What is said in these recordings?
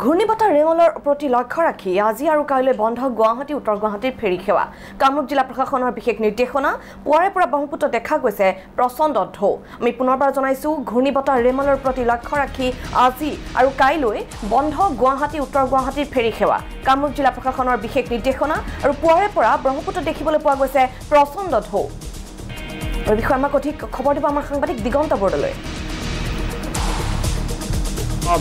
ঘূৰ্ণীবতাহ ৰেমলৰ প্ৰতি লক্ষ্য ৰাখি আজি আৰু কাইলৈ বন্ধ গুৱাহাটী উত্তৰ গুৱাহাটীৰ ফেৰী সেৱা কামৰূপ জিলা প্ৰশাসনৰ বিশেষ নিৰ্দেশনা পুৱাৰে পৰা ব্ৰহ্মপুত্ৰ দেখা গৈছে প্ৰচণ্ড ঢৌ আমি পুনৰবাৰ জনাইছো ঘূৰ্ণীবতাহ ৰেমলৰ প্ৰতি লক্ষ্য ৰাখি আজি আৰু কাইলৈ বন্ধ গুৱাহাটী উত্তৰ গুৱাহাটীৰ ফেৰী সেৱা কামৰূপ জিলা প্ৰশাসনৰ বিশেষ নিৰ্দেশনা আৰু পুৱাৰে পৰা ব্ৰহ্মপুত্ৰ দেখিবলৈ পোৱা গৈছে প্ৰচণ্ড ঢৌ আৰু বিষয়ে আমাক অধিক খবৰ দিব আমাৰ সাংবাদিক দিগন্ত বৰদলৈ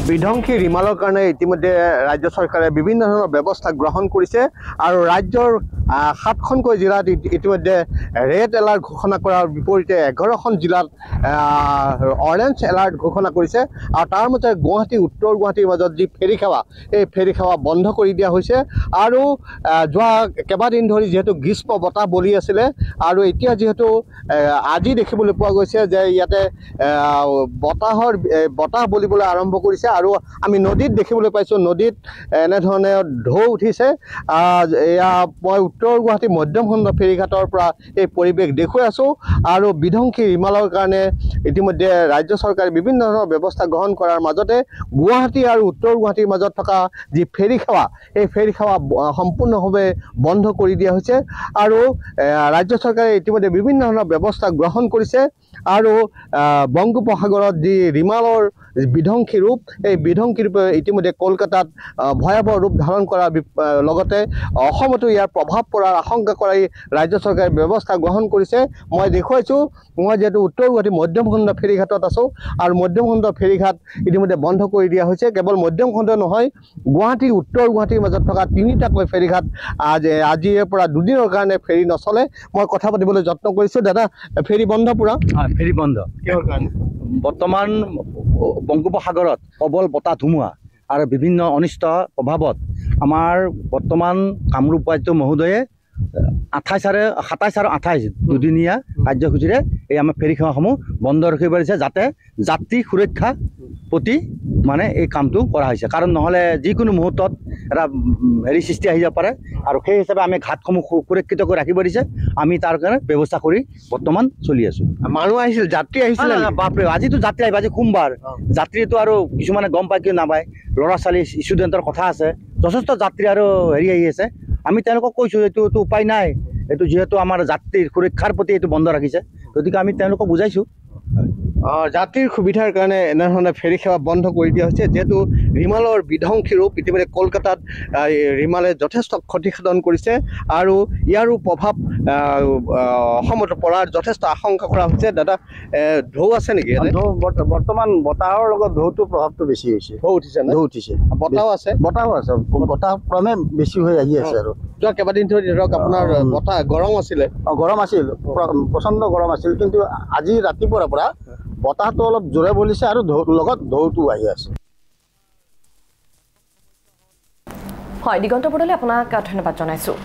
বিধ্বংসী ৰিমালৰ কাৰণে ইতিমধ্যে ৰাজ্য চৰকাৰে বিভিন্ন ধৰণৰ ব্যৱস্থা গ্ৰহণ কৰিছে আৰু ৰাজ্যৰ ৭খনকৈ জিলাত ইতিমধ্যে ৰেড এলাৰ্ট ঘোষণা কৰাৰ বিপৰীতে ১১খন জিলাত অৰেঞ্জ এলাৰ্ট ঘোষণা কৰিছে আৰু তাৰ মতে গুৱাহাটী উত্তৰ গুৱাহাটীৰ মাজত যি ফেৰী সেৱা এই ফেৰী সেৱা বন্ধ কৰি দিয়া হৈছে আৰু যোৱা কেইবাদিন ধৰি যিহেতু গ্ৰীষ্ম বতাহ বলি আছিলে আৰু এতিয়া যিহেতু আজি দেখিবলৈ পোৱা গৈছে যে ইয়াতে বতাহ বলিবলৈ আৰম্ভ কৰিছে আৰু আমি নদীত দেখিবলৈ পাইছোঁ নদীত এনেধৰণে ঢৌ উঠিছে এয়া মই উত্তৰ গুৱাহাটী মধ্যমখণ্ড ফেৰীঘাটৰ পৰা এই পৰিৱেশ দেখুৱাই আছোঁ আৰু বিধ্বংসী ৰিমালৰ কাৰণে ইতিমধ্যে ৰাজ্য চৰকাৰে বিভিন্ন ধৰণৰ ব্যৱস্থা গ্ৰহণ কৰাৰ মাজতে গুৱাহাটী আৰু উত্তৰ গুৱাহাটীৰ মাজত থকা যি ফেৰী সেৱা এই ফেৰী সেৱা সম্পূৰ্ণভাৱে বন্ধ কৰি দিয়া হৈছে আৰু ৰাজ্য চৰকাৰে ইতিমধ্যে বিভিন্ন ধৰণৰ ব্যৱস্থা গ্ৰহণ কৰিছে আৰু বংগোপসাগৰত যি ৰিমালৰ বিধ্বংসী ৰূপ এই বিধ্বংসী ৰূপে ইতিমধ্যে কলকাতাত ভয়াৱহ ৰূপ ধাৰণ কৰাৰ লগতে অসমতো ইয়াৰ প্ৰভাৱ পৰাৰ আশংকা কৰি ৰাজ্য চৰকাৰে ব্যৱস্থা গ্ৰহণ কৰিছে মই দেখুৱাইছোঁ মই যিহেতু উত্তৰ গুৱাহাটী মধ্যমখণ্ড ফেৰীঘাটত আছোঁ আৰু মধ্যমখণ্ড ফেৰীঘাট ইতিমধ্যে বন্ধ কৰি দিয়া হৈছে কেৱল মধ্যমখণ্ড নহয় গুৱাহাটী উত্তৰ গুৱাহাটীৰ মাজত থকা তিনিটাকৈ ফেৰীঘাট আজিৰে পৰা দুদিনৰ কাৰণে ফেৰী নচলে মই কথা পাতিবলৈ যত্ন কৰিছোঁ দাদা ফেৰী বন্ধ পুৰা ফেৰী বন্ধ কিহৰ কাৰণে বৰ্তমান বংগোপসাগৰত প্ৰবল বতাহ ধুমুহা আৰু বিভিন্ন অনিষ্ট প্ৰভাৱত আমাৰ বৰ্তমান কামৰূপ উপায়ুক্ত মহোদয়ে ২৭ আৰু ২৮ দুদিনীয়া কাৰ্যসূচীৰে এই আমাৰ ফেৰী সেৱাসমূহ বন্ধ ৰাখিব পাৰিছে যাতে যাত্ৰী সুৰক্ষা প্ৰতি মানে এই কামটো কৰা হৈছে কাৰণ নহ'লে যিকোনো মুহূৰ্তত এটা হেৰি সৃষ্টি আহি যাব পাৰে আৰু সেই হিচাপে আমি ঘাটসমূহ সুৰক্ষিত কৰি ৰাখিব দিছে আমি তাৰ কাৰণে ব্যৱস্থা কৰি বৰ্তমান চলি আছোঁ মানুহ আহিছিল যাত্ৰী আহিছিল বাপৰে আজিতো যাত্ৰী আহিব আজি সোমবাৰ যাত্ৰীটো আৰু কিছুমানে গম পায় কি নাপায় ল'ৰা ছোৱালী ষ্টুডেণ্টৰ কথা আছে যথেষ্ট যাত্ৰী আৰু হেৰি আহি আছে আমি তেওঁলোকক কৈছোঁ এইটোতো উপায় নাই এইটো যিহেতু আমাৰ যাত্ৰীৰ সুৰক্ষাৰ প্ৰতি এইটো বন্ধ ৰাখিছে গতিকে আমি তেওঁলোকক বুজাইছোঁ যাত্ৰীৰ সুবিধাৰ কাৰণে এনেধৰণে ফেৰী সেৱা বন্ধ কৰি দিয়া হৈছে যিহেতু ৰিমালৰ বিধ্বংসী ৰূপ ইতিমধ্যে কলকাতাত ৰিমালে যথেষ্ট ক্ষতিসাধন কৰিছে আৰু ইয়াৰো প্ৰভাৱ অসমত পৰাৰ যথেষ্ট আশংকা কৰা হৈছে দাদা ঢৌ আছে নেকি বৰ্তমান বতাহৰ লগত ঢৌটো প্ৰভাৱটো বেছি হৈছে ঢৌ উঠিছে ঢৌ উঠিছে বতাহো আছে বতাহ ক্ৰমে বেছি হৈ আহি আছে আৰু যোৱা কেইবাদিন ধৰি ধৰক আপোনাৰ বতাহ গৰম আছিলে গৰম আছিল প্ৰচণ্ড গৰম আছিল কিন্তু আজি ৰাতিপুৱাৰ পৰা বতাহটো অলপ জোৰে বলিছে আৰু লগত ঢৌটো আহি আছে হয় দিগন্ত বৰদলৈ আপোনাক ধন্যবাদ জনাইছোঁ